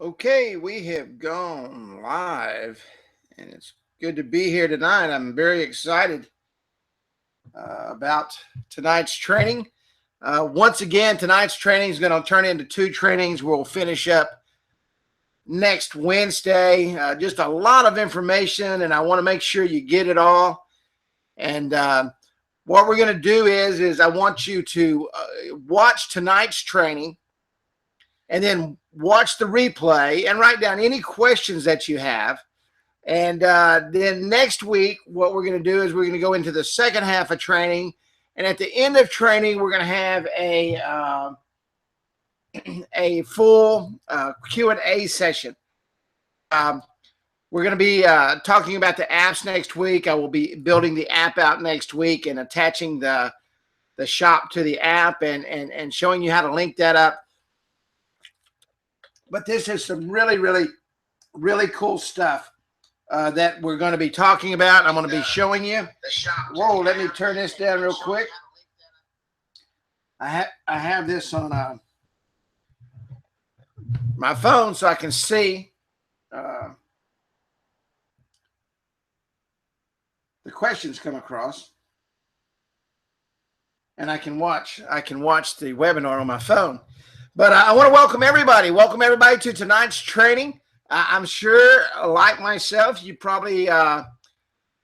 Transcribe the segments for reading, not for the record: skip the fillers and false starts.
Okay, we have gone live, and it's good to be here tonight. I'm very excited about tonight's training. Once again, tonight's training is going to turn into two trainings. We'll finish up next Wednesday. Just a lot of information, and I want to make sure you get it all. And what we're going to do is I want you to watch tonight's training and then watch the replay and write down any questions that you have. And then next week, what we're going to do is we're going to go into the second half of training. And at the end of training, we're going to have a full Q&A session. We're going to be talking about the apps next week. I will be building the app out next week and attaching the shop to the app and showing you how to link that up. But this is some really cool stuff that we're going to be talking about. I'm going to be showing you. Whoa, let me turn this down real quick. I have this on my phone so I can see the questions come across, and I can watch the webinar on my phone. But I want to welcome everybody. Welcome everybody to tonight's training. I'm sure, like myself, you probably had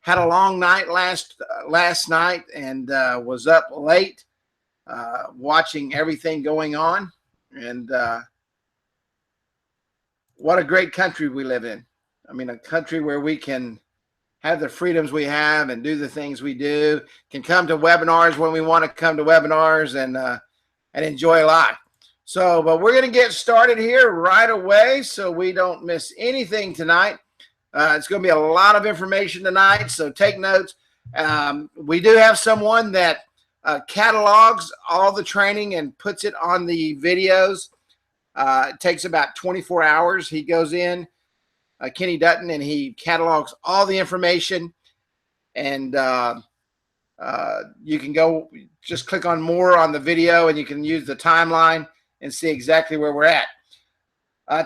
a long night last night and was up late watching everything going on. And what a great country we live in. I mean, a country where we can have the freedoms we have and do the things we do, can come to webinars when we want to come to webinars and enjoy life. So, but we're going to get started here right away so we don't miss anything tonight. It's going to be a lot of information tonight, so take notes. We do have someone that catalogs all the training and puts it on the videos. It takes about 24 hours. He goes in, Kenny Dutton, and he catalogs all the information. And you can go just click on more on the video, and you can use the timeline and see exactly where we're at.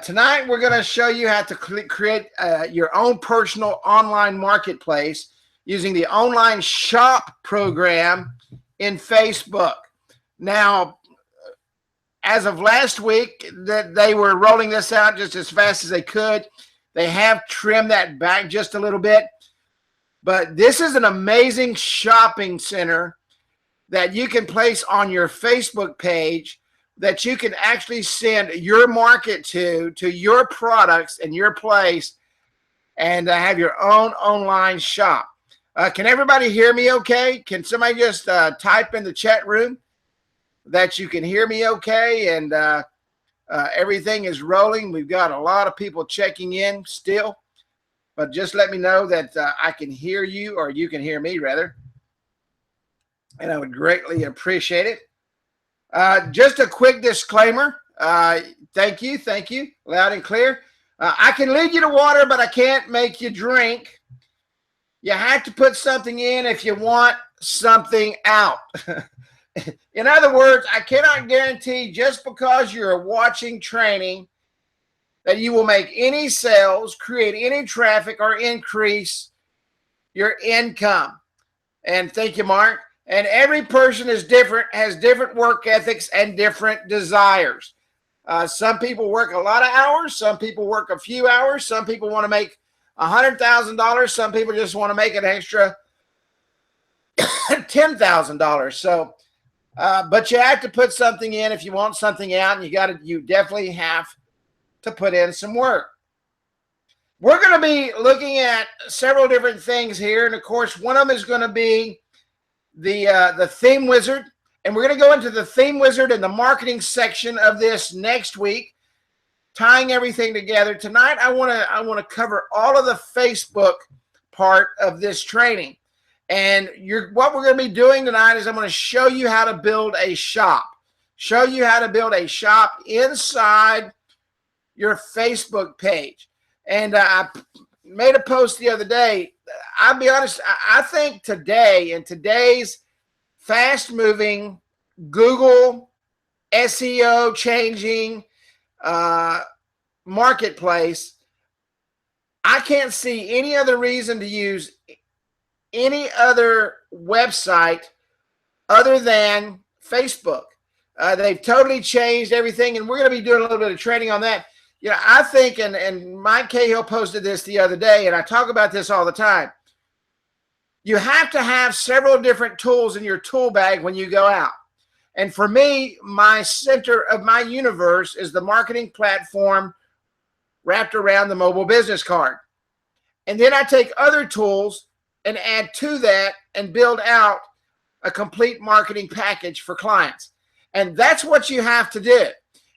Tonight, we're going to show you how to create your own personal online marketplace using the online shop program in Facebook. Now, as of last week, that they were rolling this out just as fast as they could. They have trimmed that back just a little bit. But this is an amazing shopping center that you can place on your Facebook page that you can actually send your market to your products and your place and have your own online shop. Can everybody hear me okay? Can somebody just type in the chat room that you can hear me okay? And everything is rolling. We've got a lot of people checking in still, but just let me know that I can hear you, or you can hear me rather. And I would greatly appreciate it. Just a quick disclaimer. Thank you, loud and clear. I can lead you to water, but I can't make you drink. You have to put something in if you want something out. In other words, I cannot guarantee just because you're watching training that you will make any sales, create any traffic, or increase your income. And thank you, Mark. And every person is different, has different work ethics and different desires. Some people work a lot of hours. Some people work a few hours. Some people want to make $100,000. Some people just want to make an extra $10,000. So, but you have to put something in if you want something out, and you definitely have to put in some work. We're going to be looking at several different things here, and of course, one of them is going to be the theme wizard, and we're going to go into the theme wizard and the marketing section of this next week, tying everything together. Tonight, I want to cover all of the Facebook part of this training. And what we're going to be doing tonight is I'm going to show you how to build a shop. Show you how to build a shop inside your Facebook page. And I made a post the other day. I'll be honest, I think today, in today's fast-moving Google SEO changing marketplace, I can't see any other reason to use any other website other than Facebook. They've totally changed everything, and we're going to be doing a little bit of training on that. You know, I think, and Mike Cahill posted this the other day, and I talk about this all the time. You have to have several different tools in your tool bag when you go out. And for me, my center of my universe is the marketing platform wrapped around the mobile business card. And then I take other tools and add to that and build out a complete marketing package for clients. And that's what you have to do.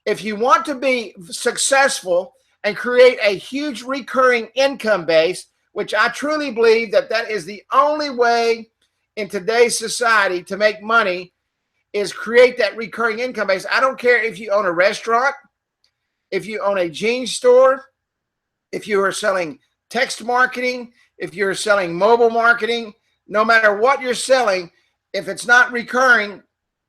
If you want to be successful and create a huge recurring income base, which I truly believe that that is the only way in today's society to make money, is create that recurring income base. I don't care if you own a restaurant, if you own a jeans store, if you are selling text marketing, if you're selling mobile marketing, no matter what you're selling, if it's not recurring,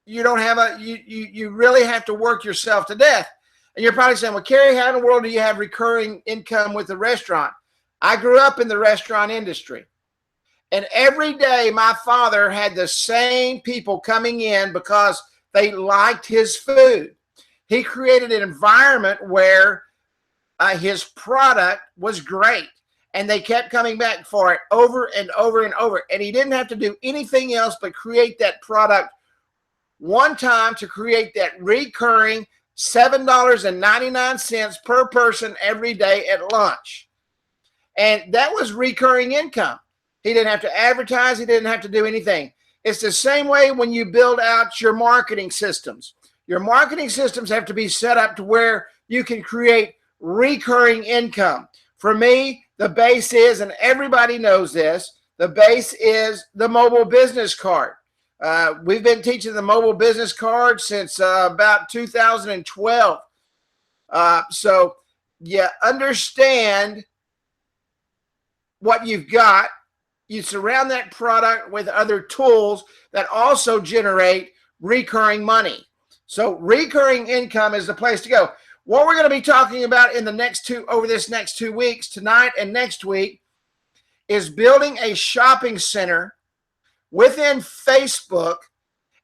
you don't have a, you really have to work yourself to death. And you're probably saying, well, Kerry, how in the world do you have recurring income with the restaurant? I grew up in the restaurant industry. And every day my father had the same people coming in because they liked his food. He created an environment where his product was great. And they kept coming back for it over and over and over. And he didn't have to do anything else but create that product one time to create that recurring $7.99 per person every day at lunch. And that was recurring income. He didn't have to advertise. He didn't have to do anything. It's the same way when you build out your marketing systems. Your marketing systems have to be set up to where you can create recurring income. For me, the base is, and everybody knows this, the base is the mobile business card. We've been teaching the mobile business card since about 2012. So you understand what you've got. You surround that product with other tools that also generate recurring money. So recurring income is the place to go. What we're going to be talking about in the over this next 2 weeks, tonight and next week, is building a shopping center within Facebook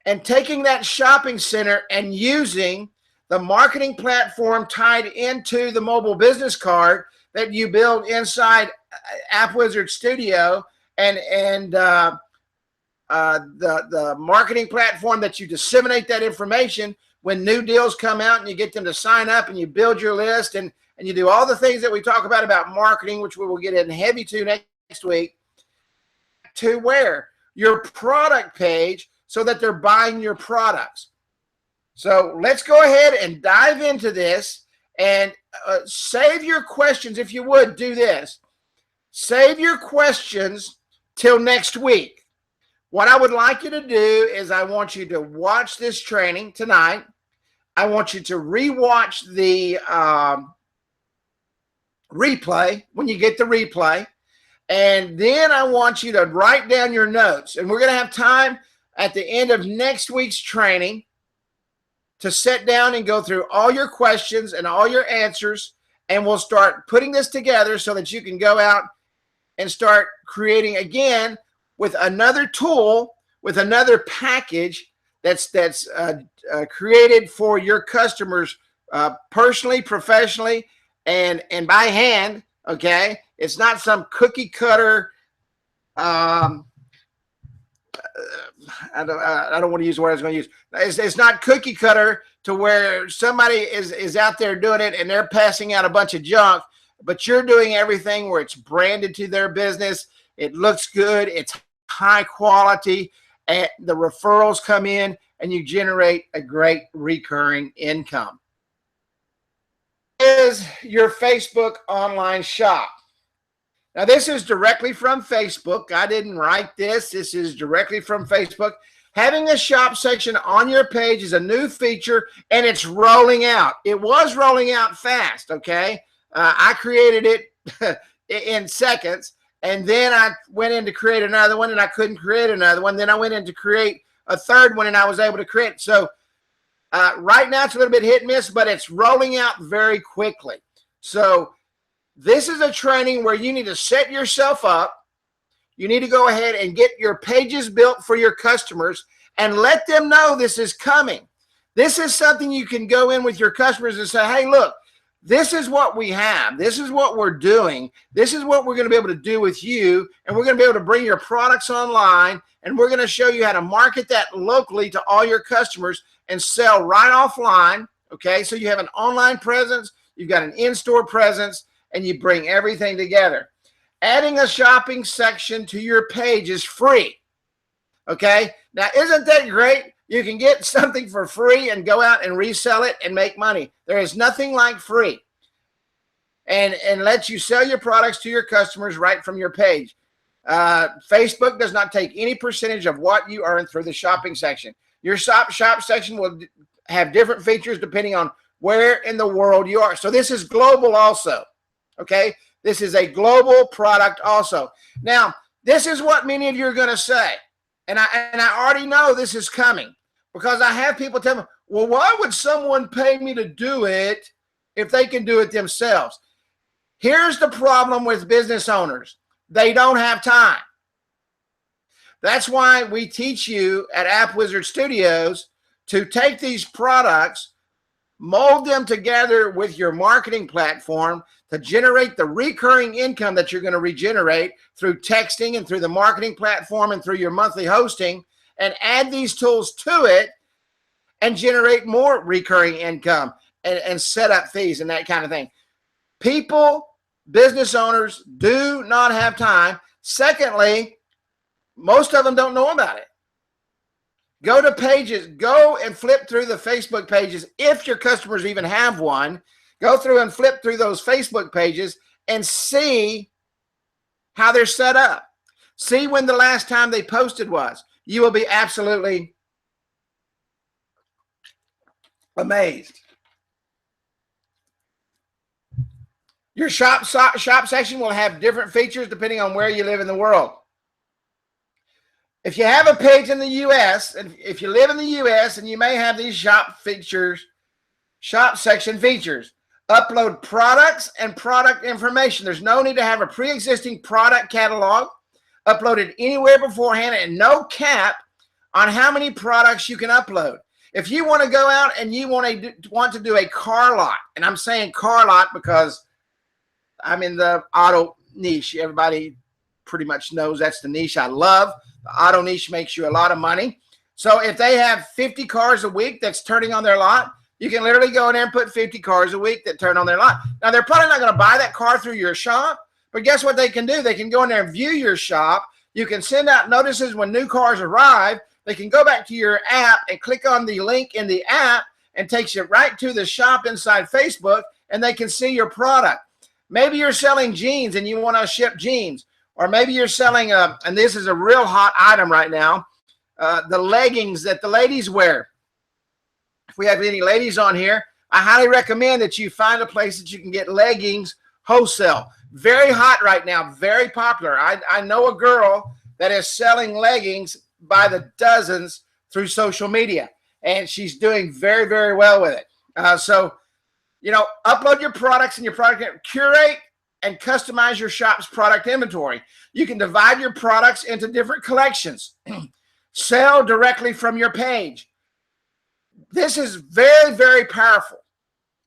and taking that shopping center and using the marketing platform tied into the mobile business card that you build inside Appwizard Studio and the marketing platform that you disseminate that information when new deals come out and you get them to sign up and you build your list and you do all the things that we talk about marketing, which we will get in heavy to next week, to where your product page so that they're buying your products. So let's go ahead and dive into this and save your questions. If you would do this, save your questions till next week. What I would like you to do is I want you to watch this training tonight. I want you to rewatch the replay when you get the replay. And then I want you to write down your notes. And we're going to have time at the end of next week's training to sit down and go through all your questions and all your answers. And we'll start putting this together so that you can go out and start creating again with another tool, with another package that's created for your customers personally, professionally, and by hand. Okay, it's not some cookie cutter. I don't want to use the word I was going to use. It's not cookie cutter to where somebody is out there doing it and they're passing out a bunch of junk, but you're doing everything where it's branded to their business. It looks good. It's high quality, and the referrals come in and you generate a great recurring income. Is your Facebook online shop. Now this is directly from Facebook. I didn't write this. This is directly from Facebook. Having a shop section on your page is a new feature and it's rolling out. It was rolling out fast, okay? I created it in seconds. And then I went in to create another one and I couldn't create another one. Then I went in to create a third one and I was able to create it. So right now it's a little bit hit and miss, but it's rolling out very quickly. So this is a training where you need to set yourself up. You need to go ahead and get your pages built for your customers and let them know this is coming. This is something you can go in with your customers and say, hey, look, this is what we have. This is what we're doing. This is what we're going to be able to do with you. And we're going to be able to bring your products online. And we're going to show you how to market that locally to all your customers and sell right offline. Okay, so you have an online presence, you've got an in-store presence, and you bring everything together. Adding a shopping section to your page is free. Okay, now isn't that great? You can get something for free and go out and resell it and make money. There is nothing like free. And lets you sell your products to your customers right from your page. Facebook does not take any percentage of what you earn through the shopping section. Your shop section will have different features depending on where in the world you are. So this is global also. Okay, this is a global product also. Now, this is what many of you are going to say. And I already know this is coming because I have people tell me, well, why would someone pay me to do it if they can do it themselves? Here's the problem with business owners. They don't have time. That's why we teach you at Appwizard Studios to take these products, mold them together with your marketing platform to generate the recurring income that you're going to regenerate through texting and through the marketing platform and through your monthly hosting, and add these tools to it and generate more recurring income and set up fees and that kind of thing. People, business owners do not have time. Secondly, most of them don't know about it. Go to pages, go and flip through the Facebook pages. If your customers even have one, go through and flip through those Facebook pages and see how they're set up. See when the last time they posted was. You will be absolutely amazed. Your shop section will have different features depending on where you live in the world. If you have a page in the U.S., and if you live in the U.S., and you may have these shop section features, upload products and product information. There's no need to have a pre-existing product catalog. Upload it anywhere beforehand and no cap on how many products you can upload. If you want to go out and you want to do a car lot, and I'm saying car lot because I'm in the auto niche. Everybody pretty much knows that's the niche I love. The auto niche makes you a lot of money. So if they have 50 cars a week that's turning on their lot, you can literally go in there and put 50 cars a week that turn on their lot. Now, they're probably not going to buy that car through your shop, but guess what they can do? They can go in there and view your shop. You can send out notices when new cars arrive. They can go back to your app and click on the link in the app and takes you right to the shop inside Facebook, and they can see your product. Maybe you're selling jeans and you want to ship jeans. Or maybe you're selling, and this is a real hot item right now, the leggings that the ladies wear. If we have any ladies on here, I highly recommend that you find a place that you can get leggings wholesale. Very hot right now, very popular. I know a girl that is selling leggings by the dozens through social media, and she's doing very, very well with it. So, you know, upload your products and your product, curate and customize your shop's product inventory. You can divide your products into different collections. Sell directly from your page. This is very, very powerful.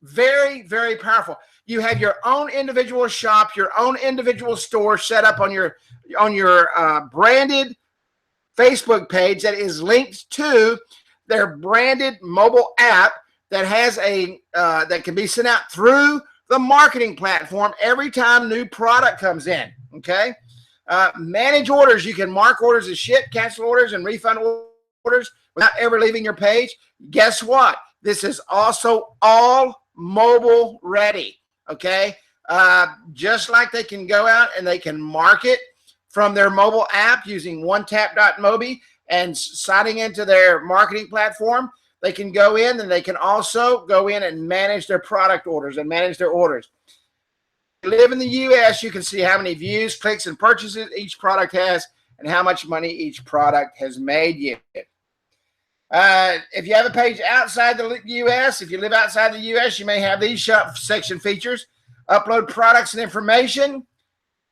Very, very powerful. You have your own individual shop, your own individual store set up on your branded Facebook page that is linked to their branded mobile app that has that can be sent out through the marketing platform every time new product comes in. Okay. Manage orders. You can mark orders as ship, cancel orders, and refund orders without ever leaving your page. Guess what? This is also all mobile ready. Okay. Just like they can go out and they can market from their mobile app using onetap.mobi and signing into their marketing platform, they can go in and they can also go in and manage their product orders and manage their orders. If you live in the U.S., you can see how many views, clicks, and purchases each product has and how much money each product has made you. If you have a page outside the U.S., if you live outside the U.S., you may have these shop section features. Upload products and information.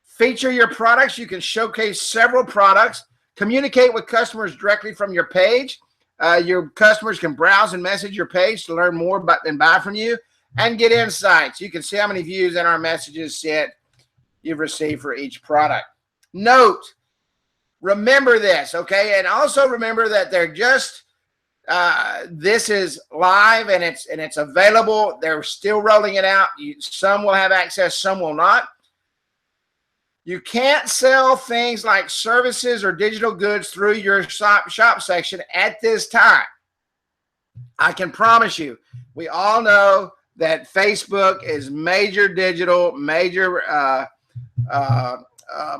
Feature your products. You can showcase several products. Communicate with customers directly from your page. Your customers can browse and message your page to learn more about and buy from you, and get insights. You can see how many views in our messages sent you've received for each product. Note, remember this, okay? And also remember that they're just this is live and it's available. They're still rolling it out. Some will have access, some will not. You can't sell things like services or digital goods through your shop section at this time. I can promise you, we all know that Facebook is major digital, major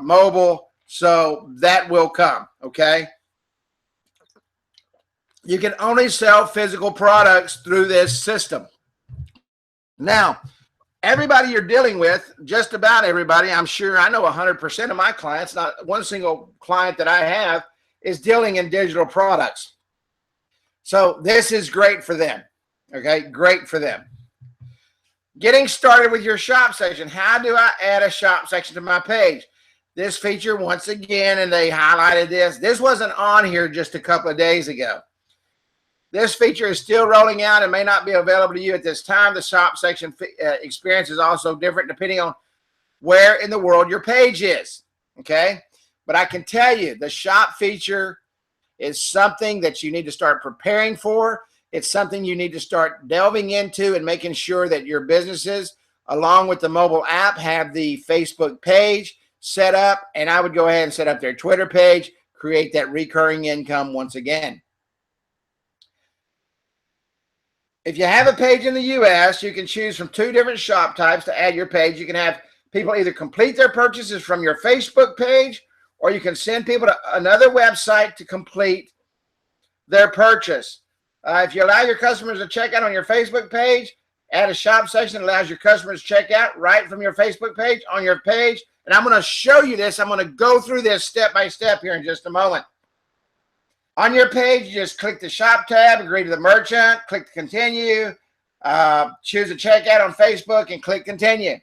mobile, so that will come, okay? You can only sell physical products through this system. Now, everybody you're dealing with, just about everybody, I'm sure I know 100% of my clients, not one single client that I have is dealing in digital products. So this is great for them, okay? Great for them. Getting started with your shop section. How do I add a shop section to my page? This feature, once again, and they highlighted this. This wasn't on here just a couple of days ago. This feature is still rolling out and may not be available to you at this time. The shop section experience is also different depending on where in the world your page is, okay? But I can tell you the shop feature is something that you need to start preparing for. It's something you need to start delving into and making sure that your businesses, along with the mobile app, have the Facebook page set up. And I would go ahead and set up their Twitter page, create that recurring income once again. If you have a page in the U.S., you can choose from 2 different shop types to add your page. You can have people either complete their purchases from your Facebook page, or you can send people to another website to complete their purchase. If you allow your customers to check out on your Facebook page, add a shop section that allows your customers to check out right from your Facebook page on your page. And I'm going to show you this. I'm going to go through this step by step here in just a moment. On your page, you just click the shop tab, agree to the merchant, click to continue, choose a checkout on Facebook and click continue.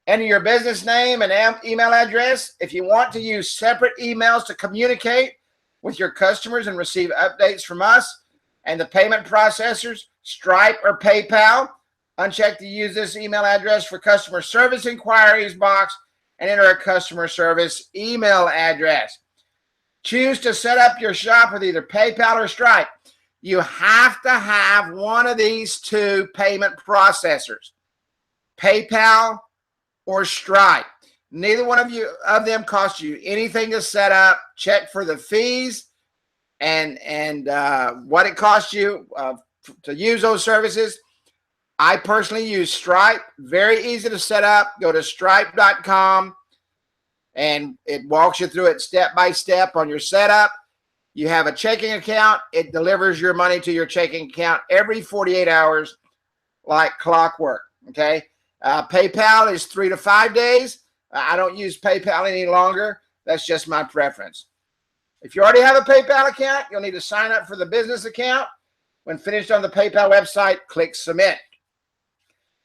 Enter your business name and email address. If you want to use separate emails to communicate with your customers and receive updates from us and the payment processors, Stripe or PayPal, uncheck to use this email address for customer service inquiries box and enter a customer service email address. Choose to set up your shop with either PayPal or Stripe. You have to have one of these 2 payment processors, PayPal or Stripe. Neither one of them costs you anything to set up. Check for the fees and what it costs you to use those services. I personally use Stripe. Very easy to set up. Go to stripe.com. and it walks you through it step by step on your setup. You have a checking account. It delivers your money to your checking account every 48 hours like clockwork, okay? PayPal is 3 to 5 days. I don't use PayPal any longer. That's just my preference. If you already have a PayPal account, you'll need to sign up for the business account. When finished on the PayPal website, click Submit.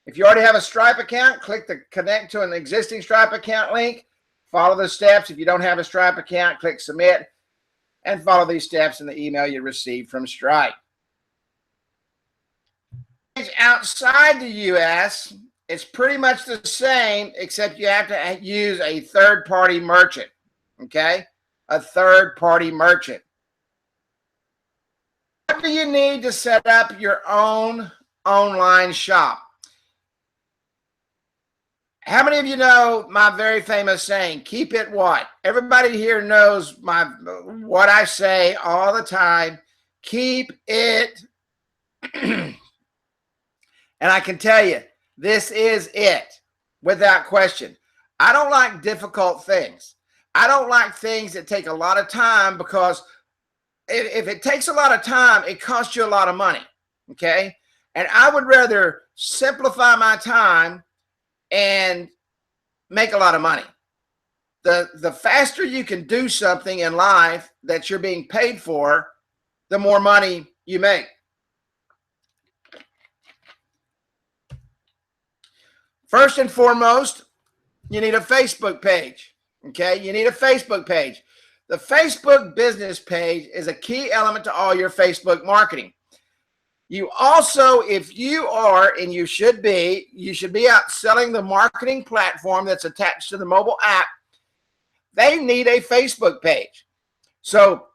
If you already have a Stripe account, click the Connect to an existing Stripe account link. Follow the steps. If you don't have a Stripe account, click Submit and follow these steps in the email you received from Stripe. Outside the U.S., it's pretty much the same, except you have to use a third-party merchant, okay? A third-party merchant. What do you need to set up your own online shop? How many of you know my very famous saying, keep it what? Everybody here knows what I say all the time. Keep it. And I can tell you, this is it, without question. I don't like difficult things. I don't like things that take a lot of time, because if it takes a lot of time, it costs you a lot of money, okay? And I would rather simplify my time and make a lot of money. The faster you can do something in life that you're being paid for, the more money you make. First and foremost, you need a Facebook page. Okay, you need a Facebook page. The Facebook business page is a key element to all your Facebook marketing. You also, if you are, and you should be out selling the marketing platform that's attached to the mobile app. They need a Facebook page. So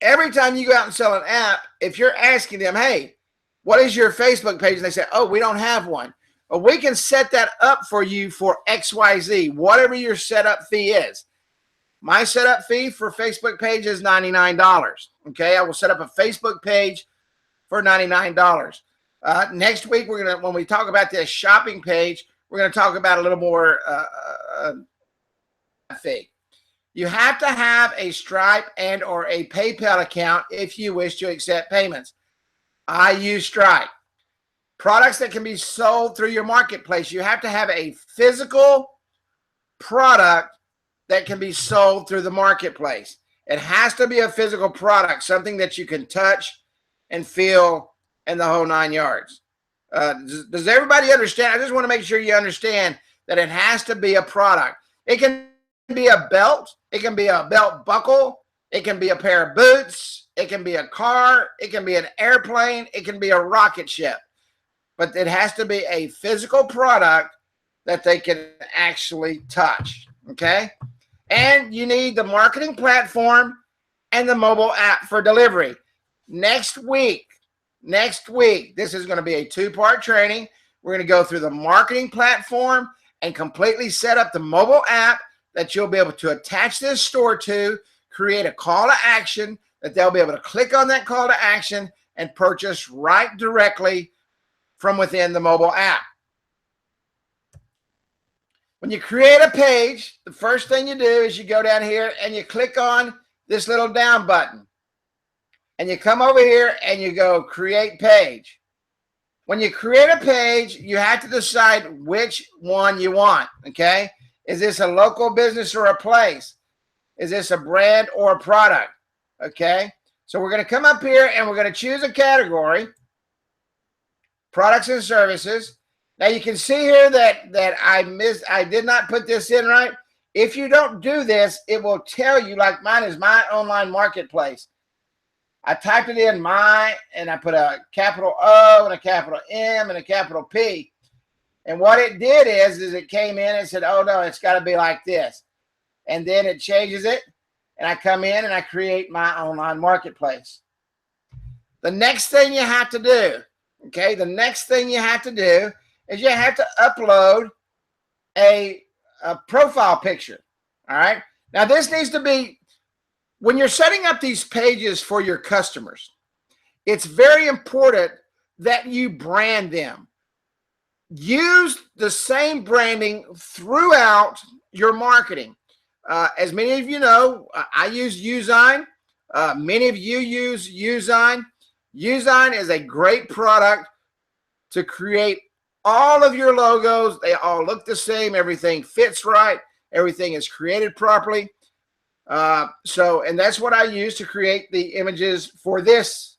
every time you go out and sell an app, if you're asking them, hey, what is your Facebook page? And they say, oh, we don't have one. Well, we can set that up for you for XYZ, whatever your setup fee is. My setup fee for Facebook page is $99. Okay, I will set up a Facebook page for $99. Next week, when we talk about this shopping page, we're going to talk about a little more fee. You have to have a Stripe and or a PayPal account if you wish to accept payments. I use Stripe. Products that can be sold through your marketplace, you have to have a physical product that can be sold through the marketplace. It has to be a physical product, something that you can touch and feel and the whole 9 yards. Does everybody understand? I just want to make sure you understand that it has to be a product. It can be a belt. It can be a belt buckle. It can be a pair of boots. It can be a car. It can be an airplane. It can be a rocket ship. But it has to be a physical product that they can actually touch, okay? And you need the marketing platform and the mobile app for delivery. Next week, this is going to be a two-part training. We're going to go through the marketing platform and completely set up the mobile app that you'll be able to attach this store to, create a call to action that they'll be able to click on that call to action and purchase right directly from within the mobile app. When you create a page, the first thing you do is you go down here and you click on this little down button. And you come over here and you go create page. When you create a page, you have to decide which one you want, okay? Is this a local business or a place? Is this a brand or a product, okay? So we're going to come up here and we're going to choose a category. Products and services. Now you can see here that I did not put this in right. If you don't do this, it will tell you, like mine is my online marketplace. I typed it in my, and I put a capital O and a capital M and a capital P. And what it did is it came in and said, oh no, it's got to be like this. And then it changes it. And I come in and I create my online marketplace. The next thing you have to do, okay, the next thing you have to do is you have to upload a profile picture. All right. Now this needs to be, when you're setting up these pages for your customers, it's very important that you brand them. Use the same branding throughout your marketing. As many of you know, I use Usign. Many of you use Usign. Usign is a great product to create all of your logos. They all look the same. Everything fits right. Everything is created properly. And that's what I use to create the images for this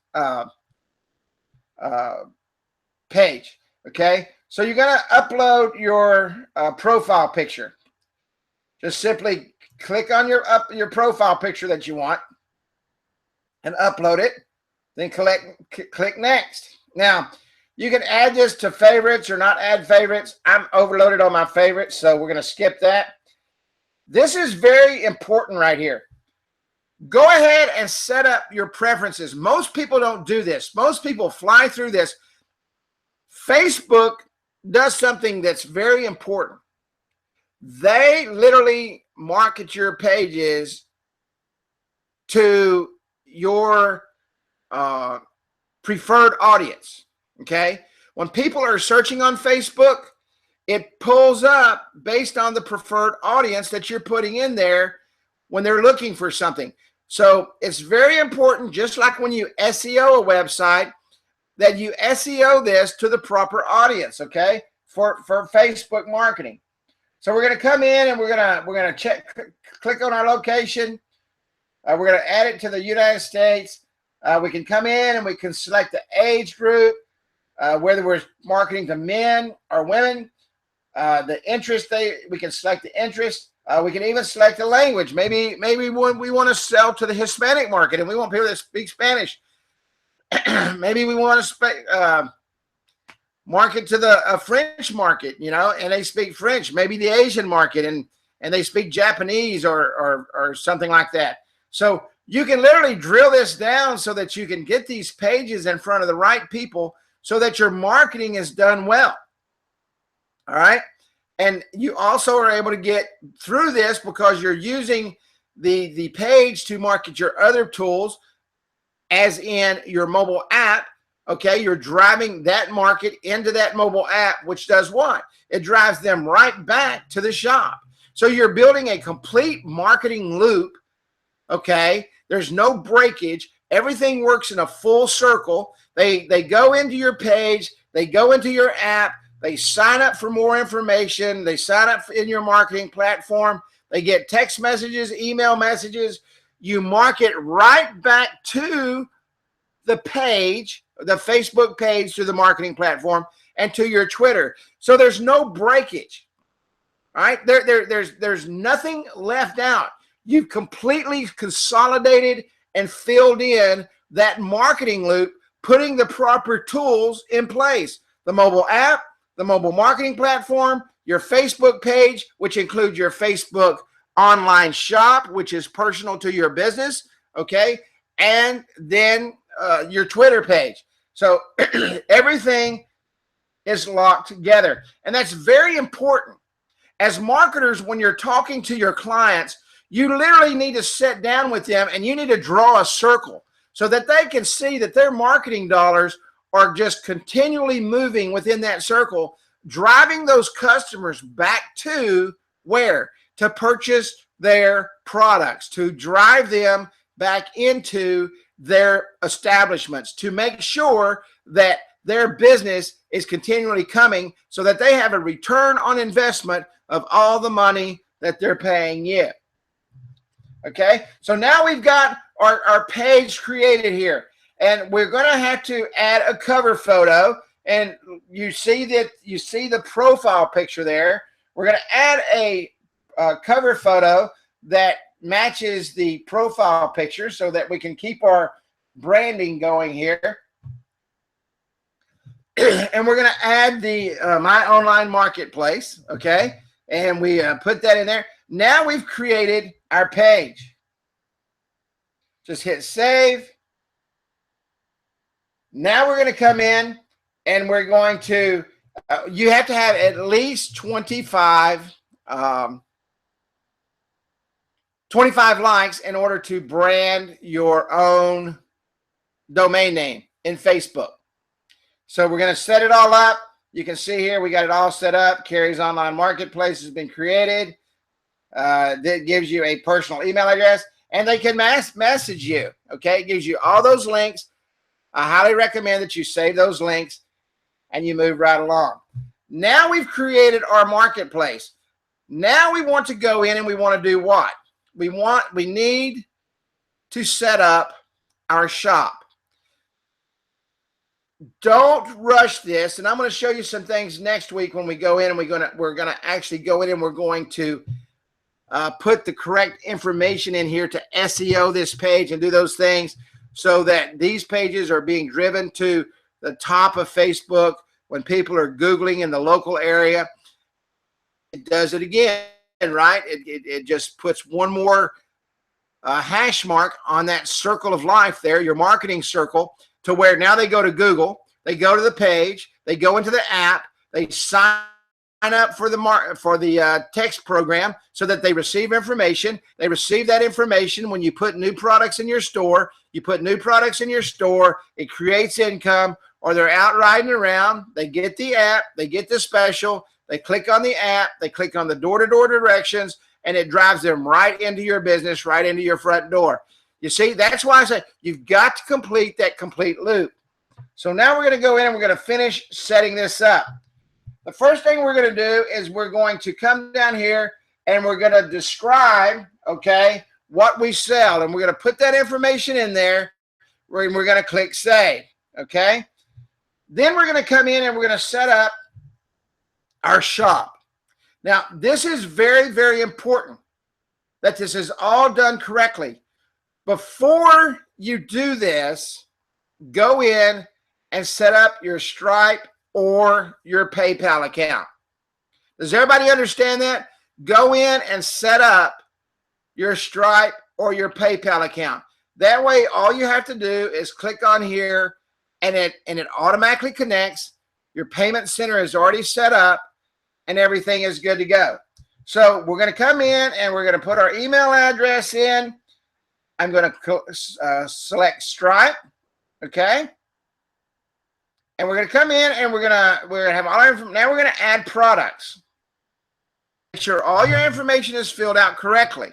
page. Okay. So you're going to upload your profile picture. Just simply click on your profile picture that you want and upload it. Then click next. Now, you can add this to favorites or not add favorites. I'm overloaded on my favorites, so we're going to skip that. This is very important right here. Go ahead and set up your preferences. Most people don't do this. Most people fly through this. Facebook does something that's very important. They literally market your pages to your preferred audience, okay? When people are searching on Facebook, it pulls up based on the preferred audience that you're putting in there when they're looking for something. So it's very important, just like when you SEO a website, that you SEO this to the proper audience, okay, for Facebook marketing. So we're going to come in and we're going to click on our location. We're going to add it to the United States. We can come in and we can select the age group, whether we're marketing to men or women. the interest. We can select the interest. We can even select the language. Maybe when we want to sell to the Hispanic market and we want people that speak Spanish. Maybe we want to market to the French market, you know, and they speak French. Maybe the Asian market and they speak Japanese or something like that. So you can literally drill this down so that you can get these pages in front of the right people so that your marketing is done well. All right. And you also are able to get through this because you're using the page to market your other tools, as in your mobile app. Okay, you're driving that market into that mobile app, which does what? It drives them right back to the shop. So you're building a complete marketing loop. Okay, there's no breakage. Everything works in a full circle. They go into your page, they go into your app, they sign up for more information, they sign up in your marketing platform, they get text messages, email messages. You market right back to the page, the Facebook page, to the marketing platform, and to your Twitter. So there's no breakage. All right, there's nothing left out. You've completely consolidated and filled in that marketing loop, putting the proper tools in place. The mobile app, the mobile marketing platform, your Facebook page, which includes your Facebook online shop, which is personal to your business, okay? And then your Twitter page. So everything is locked together. And that's very important. As marketers, when you're talking to your clients, you literally need to sit down with them and you need to draw a circle so that they can see that their marketing dollars are just continually moving within that circle, driving those customers back to where? To purchase their products, to drive them back into their establishments, to make sure that their business is continually coming so that they have a return on investment of all the money that they're paying you. Okay, so now we've got our page created here, and we're going to have to add a cover photo. And you see the profile picture there. We're going to add a cover photo that matches the profile picture so that we can keep our branding going here. And we're going to add the My Online Marketplace, okay? And we put that in there. Now we've created our page. Just hit save. Now we're going to come in and we're going to, you have to have at least 25 likes in order to brand your own domain name in Facebook. So we're going to set it all up. You can see here we got it all set up. Kerry's Online Marketplace has been created. That gives you a personal email address, and they can message you. Okay, it gives you all those links. I highly recommend that you save those links and you move right along. Now we've created our marketplace. Now we want to go in and we want to do what? We need to set up our shop. Don't rush this, and I'm going to show you some things next week when we go in, and we're going to actually go in and we're going to put the correct information in here to SEO this page and do those things so that these pages are being driven to the top of Facebook when people are Googling in the local area. It does it again, right? It just puts one more hash mark on that circle of life there, your marketing circle, to where now they go to Google, they go to the page, they go into the app, they sign up for the text program so that they receive information. They receive that information when you put new products in your store. You put new products in your store, it creates income, or they're out riding around, they get the app, they get the special, they click on the app, they click on the door-to-door directions, and it drives them right into your business, right into your front door. You see, that's why I say you've got to complete that complete loop. So now we're going to go in and we're going to finish setting this up. The first thing we're going to do is we're going to come down here and we're going to describe, okay, what we sell. And we're going to put that information in there and we're going to click save, okay? Then we're going to come in and we're going to set up our shop. Now, this is very, very important that this is all done correctly. Before you do this, go in and set up your Stripe or your PayPal account. Does everybody understand that? Go in and set up your Stripe or your PayPal account. That way, all you have to do is click on here, and it automatically connects. Your payment center is already set up, and everything is good to go. So we're going to come in, and we're going to put our email address in. I'm going to select Stripe, okay? And we're going to come in, and we're going to have all our information. Now we're going to add products. Make sure all your information is filled out correctly.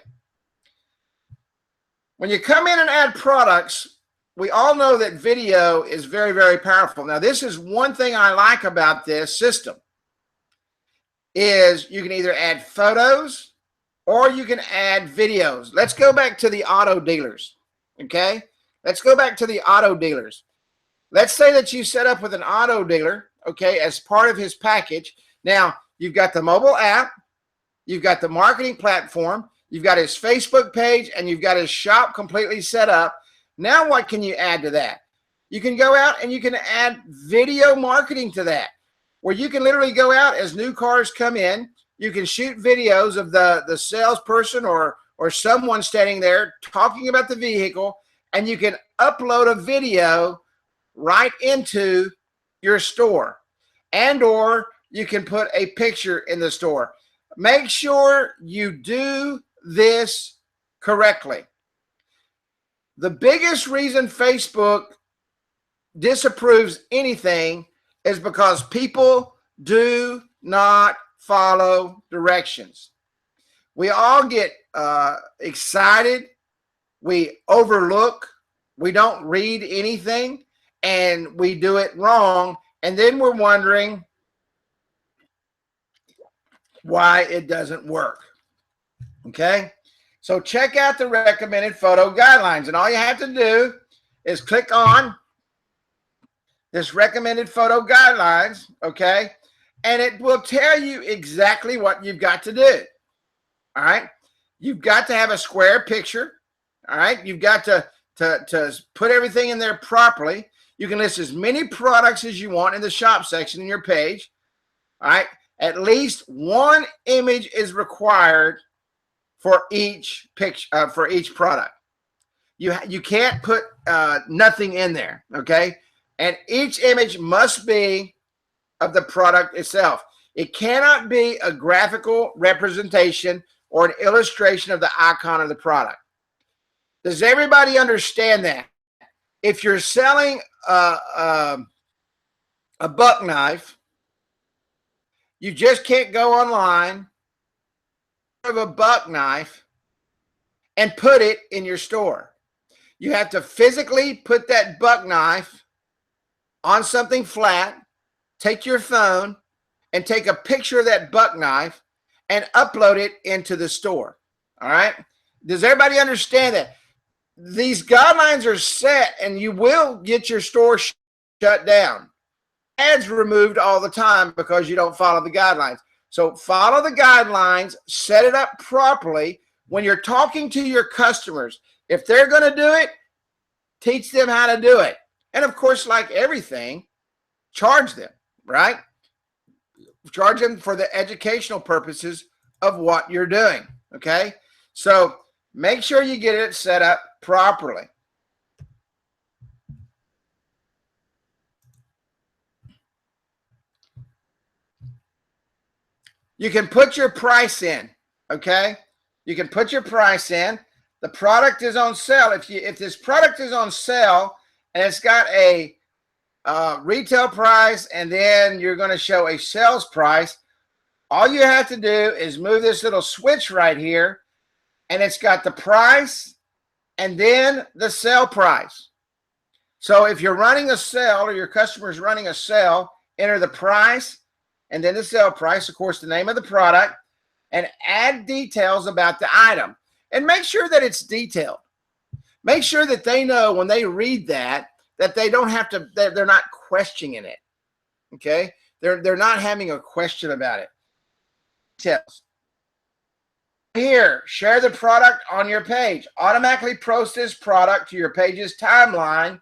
When you come in and add products, we all know that video is very, very powerful. Now, this is one thing I like about this system, is you can either add photos or you can add videos. Let's go back to the auto dealers, okay? Let's go back to the auto dealers. Let's say that you set up with an auto dealer, okay, as part of his package. Now, you've got the mobile app, you've got the marketing platform, you've got his Facebook page, and you've got his shop completely set up. Now, what can you add to that? You can go out and you can add video marketing to that, where you can literally go out as new cars come in. You can shoot videos of the salesperson or someone standing there talking about the vehicle, and you can upload a video right into your store, and or you can put a picture in the store. Make sure you do this correctly. The biggest reason Facebook disapproves anything is because people do not follow directions. We all get excited. We overlook. We don't read anything, and we do it wrong. And then we're wondering why it doesn't work. Okay? So check out the recommended photo guidelines. And all you have to do is click on this recommended photo guidelines, okay? And it will tell you exactly what you've got to do. All right? You've got to have a square picture. All right? You've got to put everything in there properly. You can list as many products as you want in the shop section in your page. All right? At least one image is required for each picture, for each product. You can't put nothing in there, okay? And each image must be of the product itself. It cannot be a graphical representation or an illustration of the icon of the product. Does everybody understand that? If you're selling a buck knife, you just can't go online of a buck knife and put it in your store. You have to physically put that buck knife on something flat, take your phone and take a picture of that buck knife and upload it into the store. All right? Does everybody understand that? These guidelines are set, and you will get your store shut down. Ads removed all the time because you don't follow the guidelines. So follow the guidelines, set it up properly. When you're talking to your customers, if they're going to do it, teach them how to do it. And of course, like everything, charge them, right? Charge them for the educational purposes of what you're doing, okay? So make sure you get it set up properly. You can put your price in, okay? You can put your price in. The product is on sale. If this product is on sale and it's got a retail price and then you're going to show a sales price, all you have to do is move this little switch right here, and it's got the price and then the sale price. So if you're running a sale or your customer is running a sale, enter the price and then the sale price, of course, the name of the product, and add details about the item. And make sure that it's detailed. Make sure that they know when they read that they don't have to, they're not questioning it, okay? They're not having a question about it. details. Here, share the product on your page. Automatically post this product to your page's timeline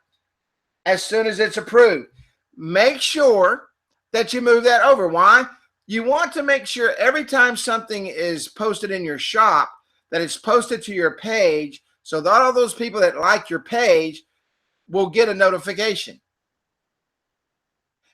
as soon as it's approved. Make sure that you move that over. Why? You want to make sure every time something is posted in your shop that it's posted to your page, so that all those people that like your page will get a notification.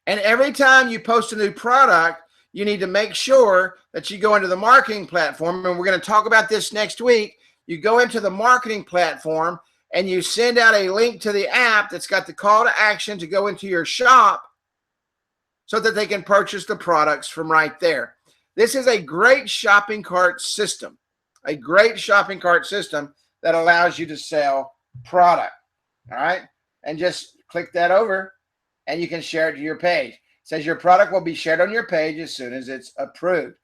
And every time you post a new product, you need to make sure that you go into the marketing platform, and we're going to talk about this next week. You go into the marketing platform and you send out a link to the app that's got the call to action to go into your shop so that they can purchase the products from right there. This is a great shopping cart system, a great shopping cart system that allows you to sell product. All right. And just click that over and you can share it to your page. It says your product will be shared on your page as soon as it's approved.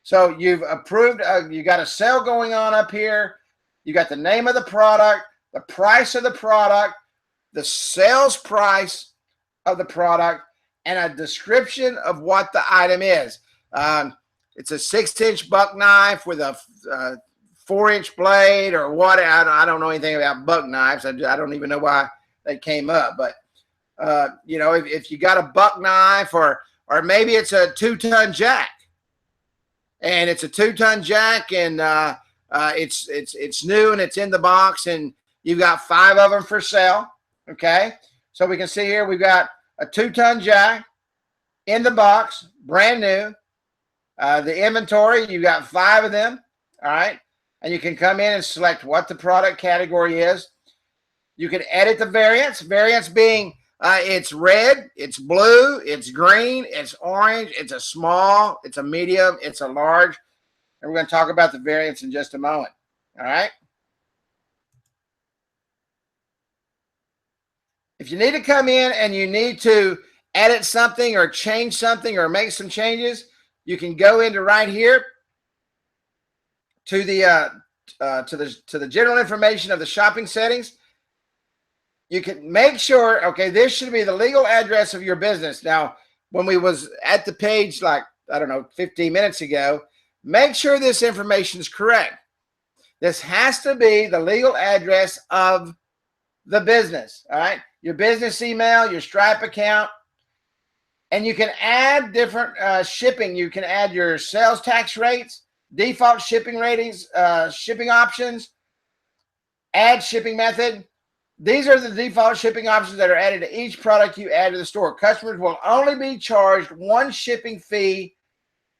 So you've approved, you got a sale going on up here. You got the name of the product, the price of the product, the sales price of the product, and a description of what the item is. It's a 6-inch buck knife with a 4-inch blade or what. I don't know anything about buck knives. I don't even know why they came up. But, you know, if you got a buck knife or maybe it's a 2-ton jack, and it's a 2-ton jack, and it's new and it's in the box, and you've got 5 of them for sale. Okay. So we can see here we've got a 2-ton jack in the box, brand new. The inventory, you've got 5 of them. All right. And you can come in and select what the product category is. You can edit the variants. Variants being it's red, it's blue, it's green, it's orange, it's a small, it's a medium, it's a large. And we're going to talk about the variants in just a moment. All right. If you need to come in and you need to edit something or change something or make some changes, you can go into right here to the general information of the shopping settings. You can make sure, okay, this should be the legal address of your business. Now, when we was at the page, like, I don't know, 15 minutes ago, make sure this information is correct. This has to be the legal address of the business, all right? Your business email, your Stripe account, and you can add different shipping. You can add your sales tax rates, default shipping ratings, shipping options, add shipping method. These are the default shipping options that are added to each product you add to the store. Customers will only be charged 1 shipping fee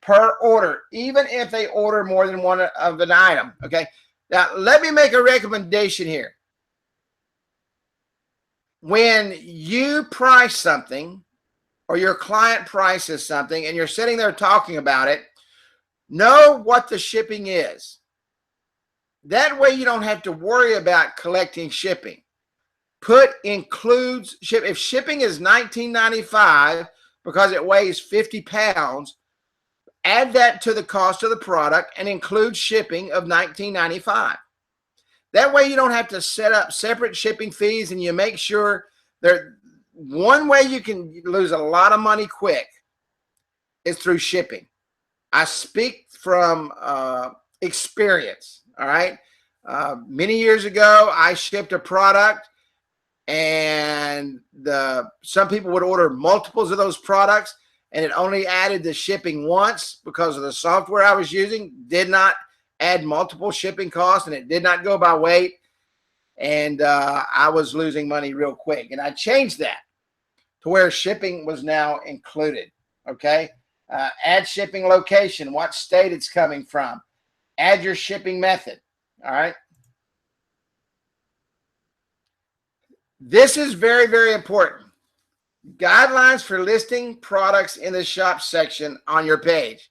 per order, even if they order more than one of an item. Okay. Now, let me make a recommendation here. When you price something or your client prices something and you're sitting there talking about it, know what the shipping is. That way you don't have to worry about collecting shipping. Put includes ship. If shipping is $19.95 because it weighs 50 pounds, add that to the cost of the product and include shipping of $19.95. That way you don't have to set up separate shipping fees, and you make sure there. One way you can lose a lot of money quick is through shipping. I speak from experience. All right. Many years ago, I shipped a product, and some people would order multiples of those products, and it only added the shipping once because of the software I was using. Did not add multiple shipping costs, and it did not go by weight. And I was losing money real quick. And I changed that to where shipping was now included. Okay. Add shipping location, what state it's coming from. Add your shipping method. All right. This is very, very important. Guidelines for listing products in the shop section on your page.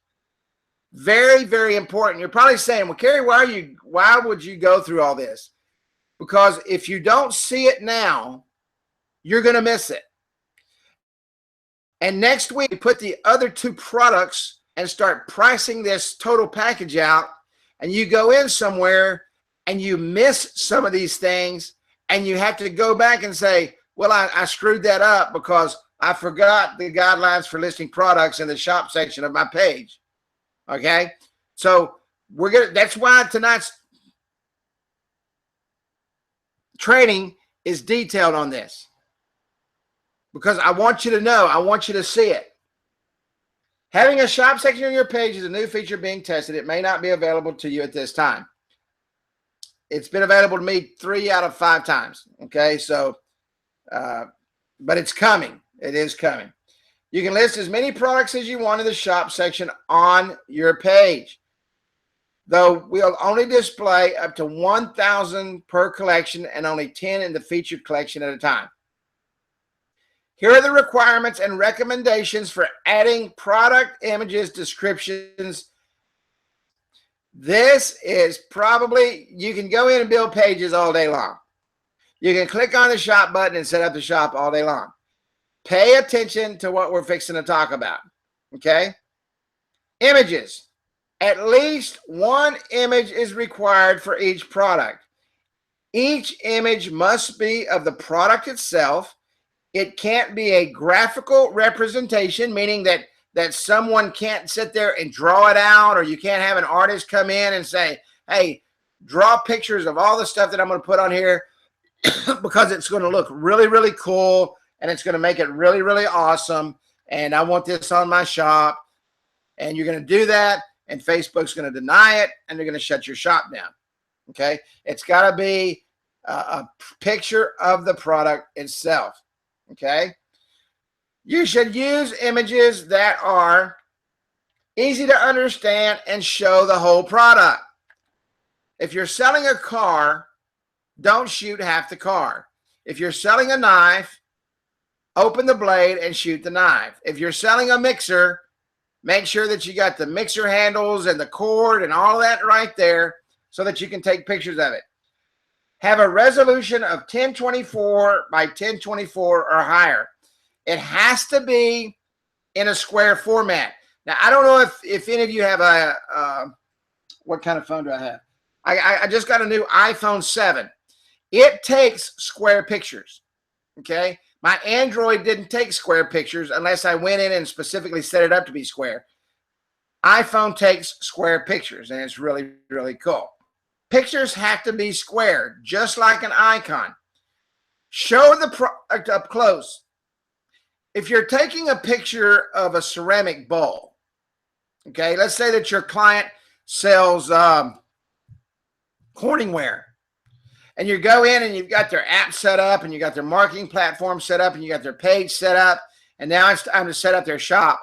Very, very important. You're probably saying, well, Kerry, why would you go through all this? Because if you don't see it now, you're going to miss it. And next week, put the other 2 products and start pricing this total package out. And you go in somewhere and you miss some of these things, and you have to go back and say, well, I screwed that up because I forgot the guidelines for listing products in the shop section of my page. Okay, so that's why tonight's training is detailed on this, because I want you to know, I want you to see it. Having a shop section on your page is a new feature being tested. It may not be available to you at this time. It's been available to me 3 out of 5 times. Okay, so, but it's coming. It is coming. You can list as many products as you want in the shop section on your page, though we'll only display up to 1,000 per collection and only 10 in the featured collection at a time. Here are the requirements and recommendations for adding product images, descriptions. This is probably, you can go in and build pages all day long. You can click on the shop button and set up the shop all day long. Pay attention to what we're fixing to talk about, okay? Images. At least one image is required for each product. Each image must be of the product itself. It can't be a graphical representation, meaning that someone can't sit there and draw it out, or you can't have an artist come in and say, hey, draw pictures of all the stuff that I'm going to put on here because it's going to look really, really cool and it's going to make it really, really awesome. And I want this on my shop. And you're going to do that, and Facebook's going to deny it, and they're going to shut your shop down. Okay? It's got to be a picture of the product itself. Okay? You should use images that are easy to understand and show the whole product. If you're selling a car, don't shoot half the car. If you're selling a knife, open the blade and shoot the knife. If you're selling a mixer, make sure that you got the mixer handles and the cord and all that right there so that you can take pictures of it. Have a resolution of 1024 by 1024 or higher. It has to be in a square format. Now, I don't know if any of you have what kind of phone do I have? I just got a new iPhone 7. It takes square pictures, okay? My Android didn't take square pictures unless I went in and specifically set it up to be square. iPhone takes square pictures, and it's really, really cool. Pictures have to be square, just like an icon. Show the product up close. If you're taking a picture of a ceramic bowl, okay, let's say that your client sells Corningware, and you go in and you've got their app set up, and you got their marketing platform set up, and you got their page set up, and now it's time to set up their shop.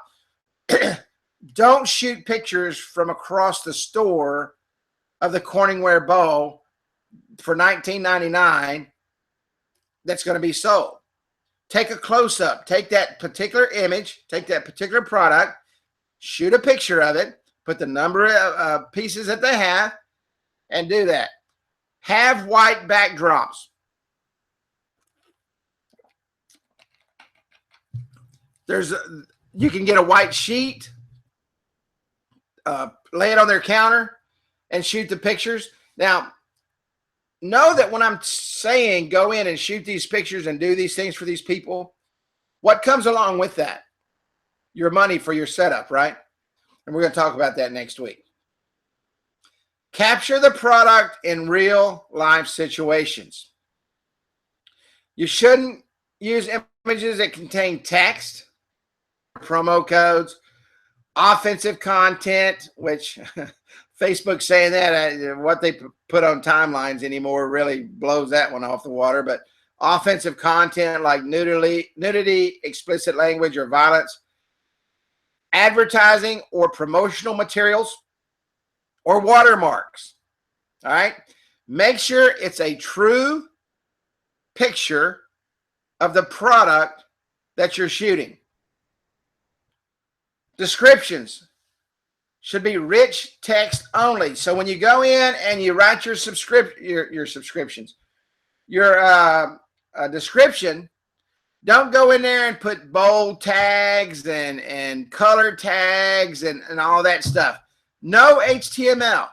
Don't shoot pictures from across the store of the Corningware bowl for $19.99 that's going to be sold. Take a close-up. Take that particular image, take that particular product, shoot a picture of it, put the number of pieces that they have, and do that. Have white backdrops. You can get a white sheet, lay it on their counter, and shoot the pictures. Now, know that when I'm saying go in and shoot these pictures and do these things for these people, what comes along with that? Your money for your setup, right? And we're going to talk about that next week. Capture the product in real life situations. You shouldn't use images that contain text, promo codes, offensive content, which Facebook's saying that what they put on timelines anymore really blows that one off the water. But offensive content like nudity, explicit language, or violence, advertising or promotional materials, or watermarks. All right. Make sure it's a true picture of the product that you're shooting. Descriptions should be rich text only. So when you go in and you write your subscriptions, your description, don't go in there and put bold tags and color tags and all that stuff. No HTML,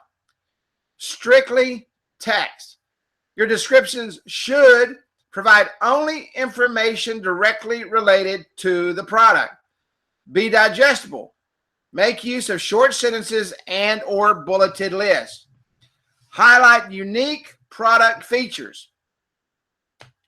strictly text. Your descriptions should provide only information directly related to the product. Be digestible. Make use of short sentences and or bulleted lists. Highlight unique product features.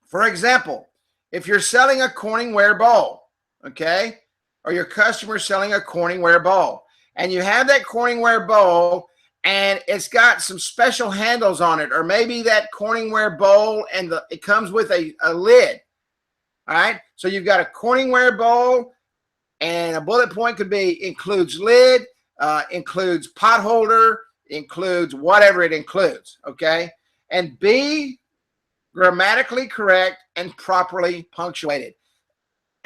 For example, if you're selling a Corningware bowl, okay, or your customer selling a Corningware bowl, and you have that Corningware bowl and it's got some special handles on it, or maybe that Corningware bowl and it comes with a lid. All right, so you've got a Corningware bowl, and a bullet point could be includes lid, includes pot holder, includes whatever it includes. Okay, and be grammatically correct and properly punctuated.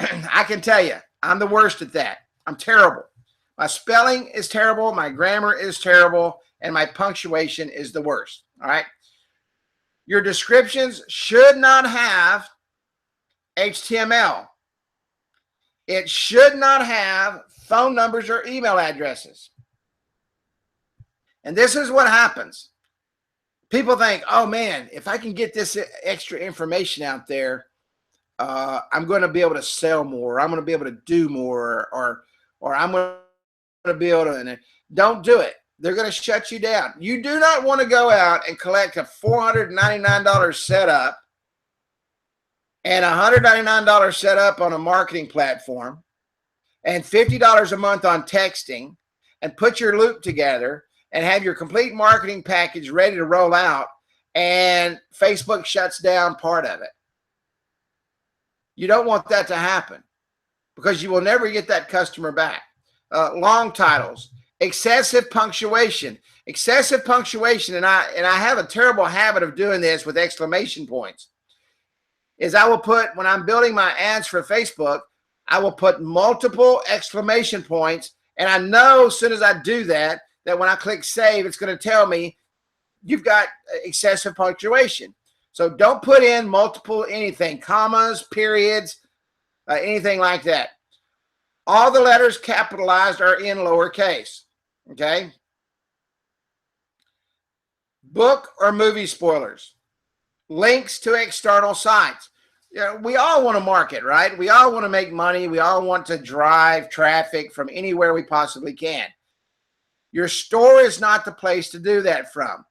I can tell you, I'm the worst at that. I'm terrible. My spelling is terrible, my grammar is terrible, and my punctuation is the worst. All right. Your descriptions should not have HTML. It should not have phone numbers or email addresses. And this is what happens. People think, oh man, if I can get this extra information out there, I'm going to be able to sell more. I'm going to be able to do more, or I'm going to be able to. And don't do it. They're going to shut you down. You do not want to go out and collect a $499 setup and a $199 setup on a marketing platform and $50 a month on texting and put your loop together and have your complete marketing package ready to roll out, and Facebook shuts down part of it. You don't want that to happen, because you will never get that customer back. Long titles, excessive punctuation, and I have a terrible habit of doing this with exclamation points. Is I will put, when I'm building my ads for Facebook, I will put multiple exclamation points, and I know as soon as I do that when I click save, it's going to tell me you've got excessive punctuation. So don't put in multiple anything, commas, periods, anything like that. All the letters capitalized are in lowercase, okay? Book or movie spoilers. Links to external sites. You know, we all want to market, right? We all want to make money. We all want to drive traffic from anywhere we possibly can. Your store is not the place to do that from.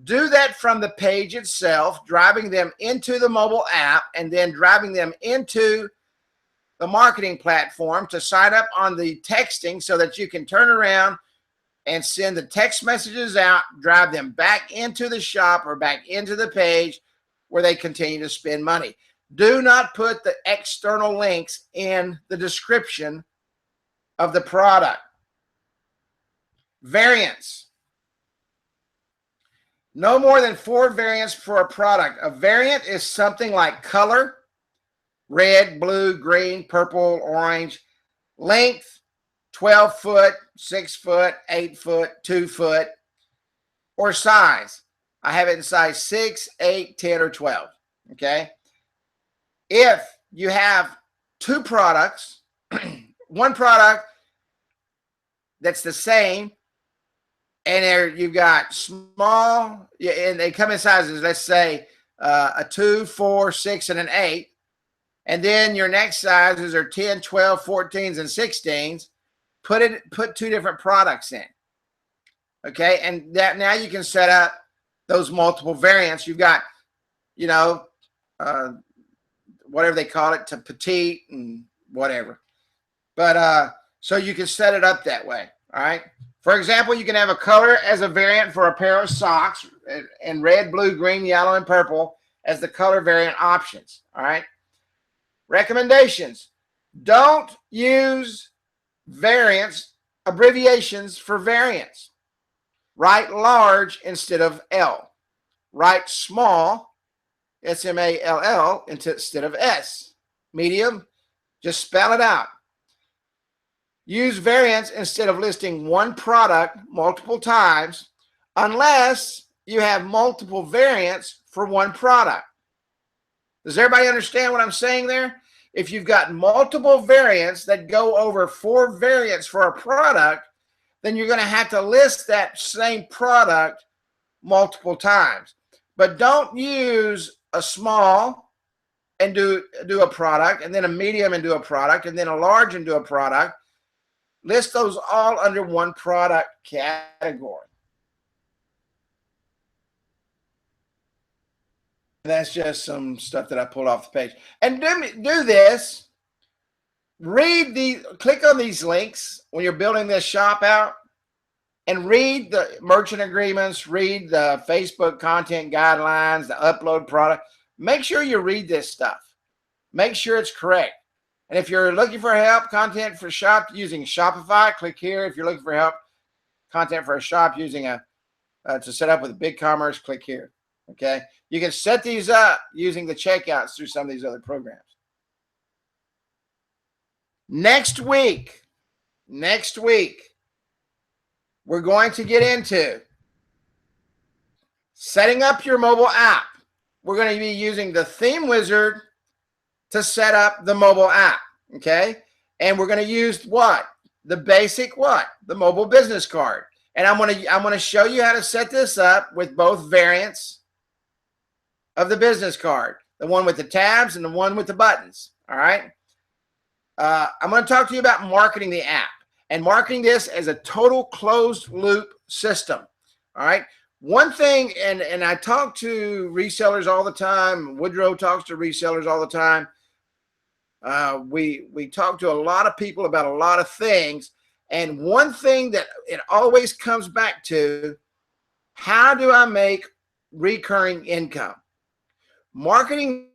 Do that from the page itself, driving them into the mobile app and then driving them into the marketing platform to sign up on the texting so that you can turn around and send the text messages out, drive them back into the shop or back into the page where they continue to spend money. Do not put the external links in the description of the product. Variants. No more than 4 variants for a product. A variant is something like color, red, blue, green, purple, orange, length, 12 foot, 6 foot, 8 foot, 2 foot, or size. I have it in size 6, 8, 10, or 12. Okay. If you have 2 products, one product that's the same, and there you've got small, and they come in sizes, let's say a 2, 4, 6, and an 8. And then your next sizes are 10, 12, 14s, and 16s. Put 2 different products in. Okay, and that now you can set up those multiple variants. You've got, you know, whatever they call it, to petite and whatever. But so you can set it up that way. All right. For example, you can have a color as a variant for a pair of socks, and red, blue, green, yellow, and purple as the color variant options. All right. Recommendations. Don't use variants, abbreviations for variants. Write large instead of L. Write small, S-M-A-L-L, instead of S. Medium, just spell it out. Use variants instead of listing one product multiple times, unless you have multiple variants for one product. Does everybody understand what I'm saying there? If you've got multiple variants that go over 4 variants for a product, then you're going to have to list that same product multiple times. But don't use a small and do a product, and then a medium and do a product, and then a large and do a product. list those all under one product category. That's just some stuff that I pulled off the page. And do this. Click on these links when you're building this shop out, and read the merchant agreements, read the Facebook content guidelines, the upload product. Make sure you read this stuff. Make sure it's correct. And if you're looking for help, content for shop using Shopify, click here. If you're looking for help, content for a shop using to set up with BigCommerce, click here. Okay. You can set these up using the checkouts through some of these other programs. Next week, we're going to get into setting up your mobile app. We're going to be using the theme wizard to set up the mobile app, okay? And we're going to use what? The basic what? The mobile business card. And I'm going to show you how to set this up with both variants of the business card, the one with the tabs and the one with the buttons, all right? I'm going to talk to you about marketing the app and marketing this as a total closed loop system, all right? One thing, and I talk to resellers all the time. Woodrow talks to resellers all the time. We talk to a lot of people about a lot of things. And one thing that it always comes back to, how do I make recurring income? Marketing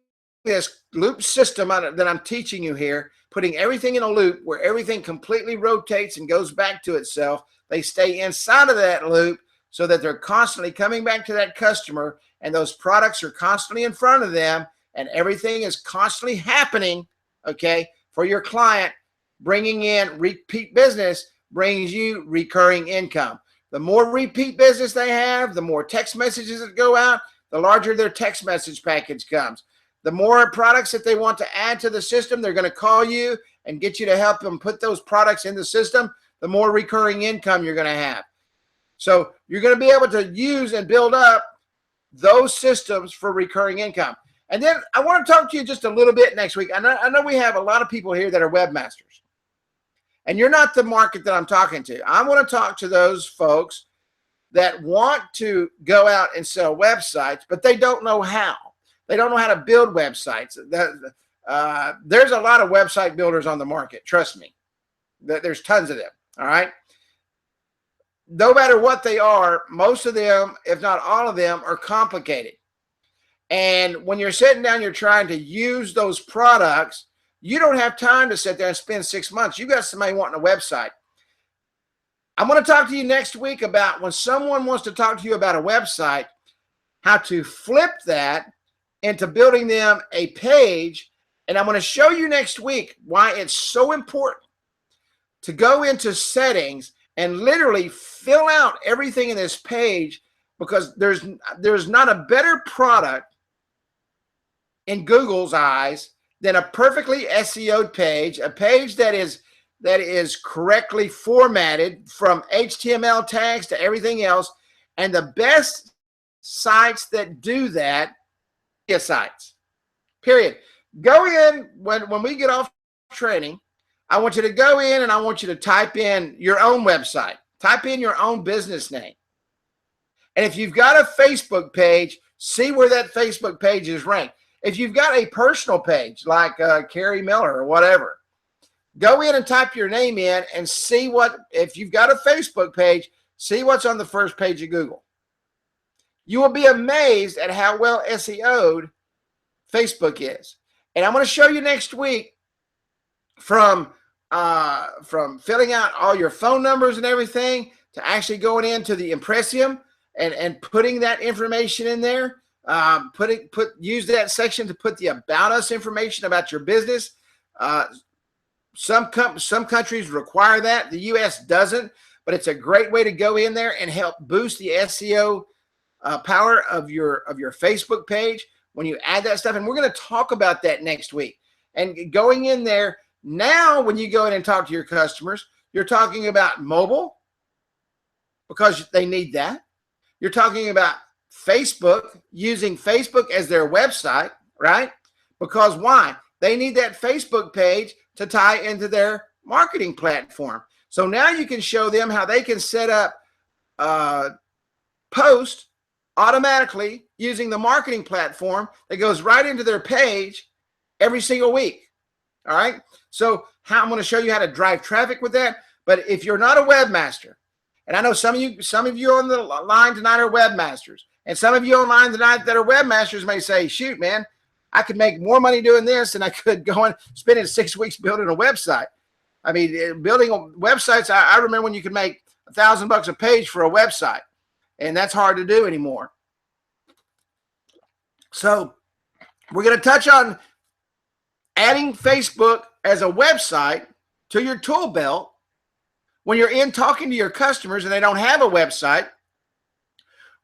this loop system that I'm teaching you here, putting everything in a loop where everything completely rotates and goes back to itself. They stay inside of that loop so that they're constantly coming back to that customer, and those products are constantly in front of them, and everything is constantly happening, okay, for your client. Bringing in repeat business brings you recurring income. The more repeat business they have, the more text messages that go out, the larger their text message package comes. The more products that they want to add to the system, they're going to call you and get you to help them put those products in the system, the more recurring income you're going to have. So you're going to be able to use and build up those systems for recurring income. And then I want to talk to you just a little bit next week. I know we have a lot of people here that are webmasters, and you're not the market that I'm talking to. I want to talk to those folks that want to go out and sell websites, but they don't know how. They don't know how to build websites. There's a lot of website builders on the market. Trust me. There's tons of them. All right. No matter what they are, most of them, if not all of them, are complicated. And when you're sitting down, you're trying to use those products, you don't have time to sit there and spend 6 months. You got somebody wanting a website. I'm going to talk to you next week about when someone wants to talk to you about a website, how to flip that into building them a page. And I'm going to show you next week why it's so important to go into settings and literally fill out everything in this page, because there's not a better product in Google's eyes than a perfectly SEO'd page, a page that is correctly formatted from HTML tags to everything else. And the best sites that do that are sites, period. Go in, when we get off training, I want you to go in and I want you to type in your own website. Type in your own business name. And if you've got a Facebook page, see where that Facebook page is ranked. If you've got a personal page like Kerry Miller or whatever, go in and type your name in and see if you've got a Facebook page, see what's on the first page of Google. You will be amazed at how well SEO'd Facebook is. And I'm going to show you next week from filling out all your phone numbers and everything to actually going into the Impressium and putting that information in there. Use that section to put the About Us information about your business. Some countries require that. The U.S. doesn't, but it's a great way to go in there and help boost the SEO power of your Facebook page when you add that stuff. And we're going to talk about that next week. And going in there now, when you go in and talk to your customers, you're talking about mobile because they need that. You're talking about Facebook, using Facebook as their website, right? Because why? They need that Facebook page to tie into their marketing platform. So now you can show them how they can set up post automatically using the marketing platform that goes right into their page every single week. All right. So how I'm going to show you how to drive traffic with that. But if you're not a webmaster, and I know some of you on the line tonight are webmasters, and some of you online tonight that are webmasters may say, shoot, man, I could make more money doing this than I could going spending 6 weeks building a website. I mean, building websites, I remember when you could make $1,000 a page for a website, and that's hard to do anymore. So we're going to touch on adding Facebook as a website to your tool belt when you're in talking to your customers and they don't have a website,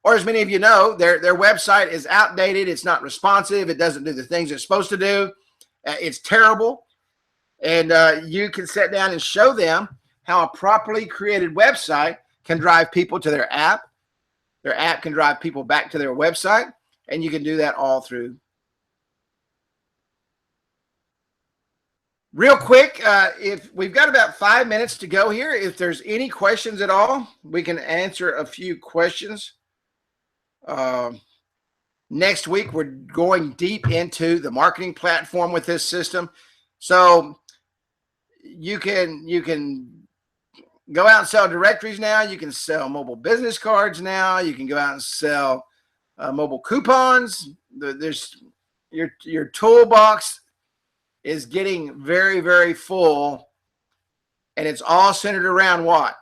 or as many of you know, their website is outdated. It's not responsive. It doesn't do the things it's supposed to do. It's terrible. And you can sit down and show them how a properly created website can drive people to their app. Their app can drive people back to their website, and you can do that all through. Real quick, if we've got about 5 minutes to go here, if there's any questions at all, we can answer a few questions. Next week, we're going deep into the marketing platform with this system. So you can go out and sell directories now. You can sell mobile business cards now. You can go out and sell mobile coupons. There's your toolbox is getting very, very full, and it's all centered around what?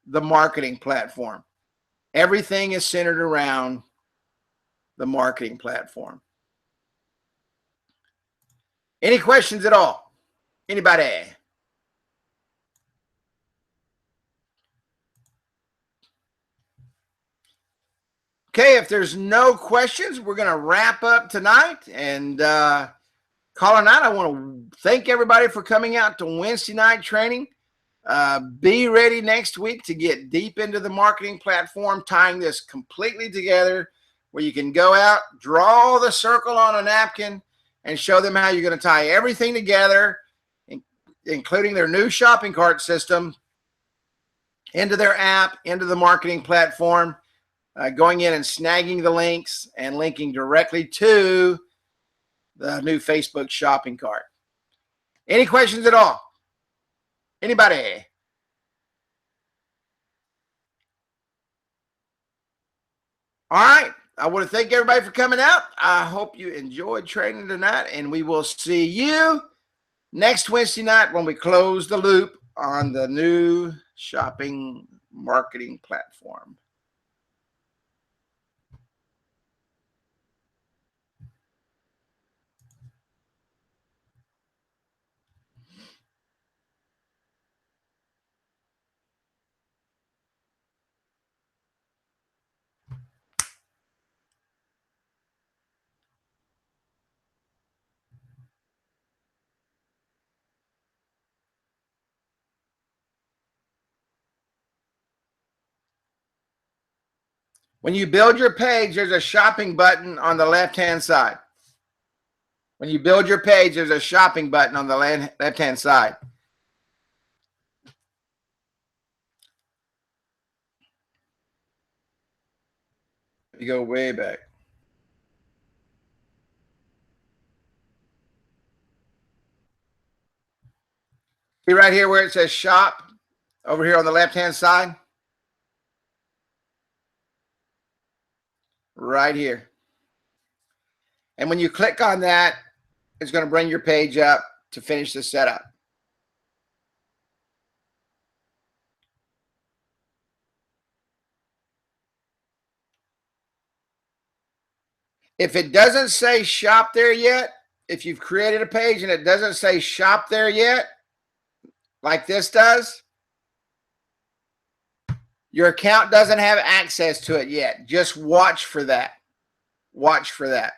The marketing platform. Everything is centered around the marketing platform. Any questions at all? Anybody? Okay, if there's no questions, we're going to wrap up tonight. And calling out, I want to thank everybody for coming out to Wednesday night training. Be ready next week to get deep into the marketing platform, tying this completely together, where you can go out, draw the circle on a napkin, and show them how you're going to tie everything together, including their new shopping cart system, into their app, into the marketing platform, going in and snagging the links and linking directly to the new Facebook shopping cart. Any questions at all? Anybody? All right. I want to thank everybody for coming out. I hope you enjoyed training tonight, and we will see you next Wednesday night when we close the loop on the new shopping marketing platform. When you build your page, there's a shopping button on the left-hand side. When you build your page, there's a shopping button on the left-hand side. You go way back. See right here where it says shop, over here on the left-hand side? Right here. And when you click on that, it's going to bring your page up to finish the setup. If it doesn't say shop there yet, if you've created a page and it doesn't say shop there yet, like this does, your account doesn't have access to it yet. Just watch for that. Watch for that.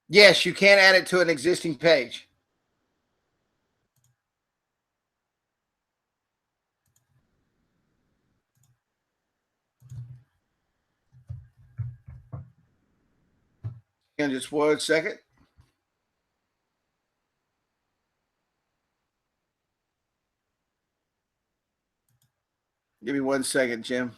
Yes, you can add it to an existing page. And just 1 second. Give me 1 second, Jim.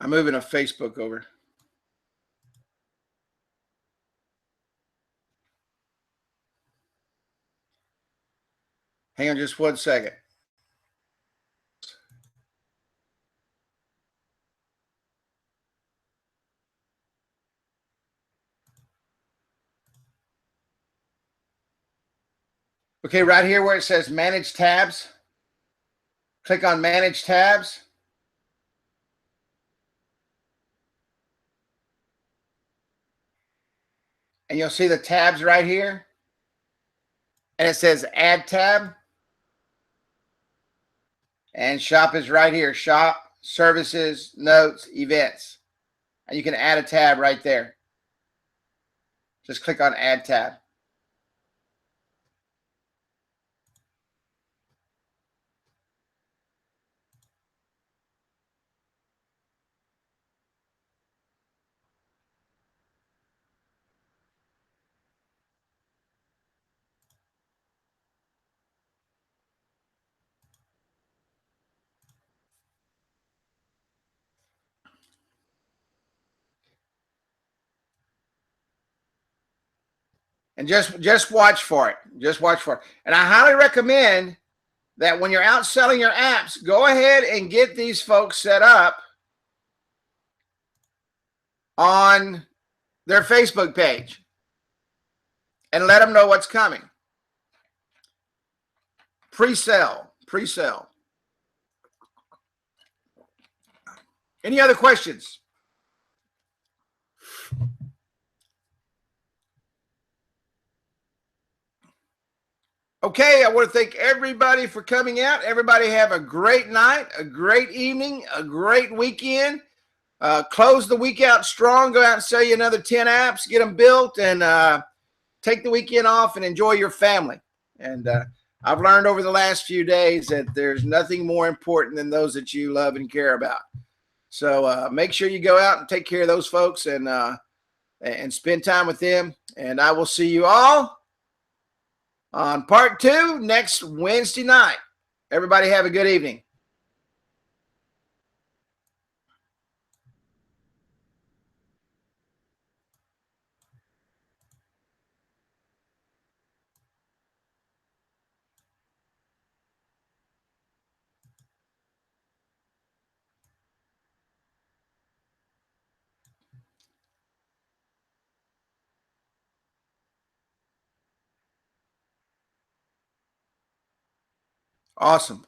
I'm moving a Facebook over. Hang on just 1 second. Okay, right here where it says Manage Tabs, click on Manage Tabs. And you'll see the tabs right here. And it says Add Tab. And Shop is right here. Shop, Services, Notes, Events. And you can add a tab right there. Just click on Add Tab. And just watch for it. Just watch for it. And I highly recommend that when you're out selling your apps, go ahead and get these folks set up on their Facebook page and let them know what's coming. Pre-sale. Any other questions? Okay, I want to thank everybody for coming out. Everybody have a great night, a great evening, a great weekend. Close the week out strong. Go out and sell you another 10 apps, get them built, and take the weekend off and enjoy your family. And I've learned over the last few days that there's nothing more important than those that you love and care about. So make sure you go out and take care of those folks and spend time with them. And I will see you all on part 2 next Wednesday night. Everybody have a good evening. Awesome.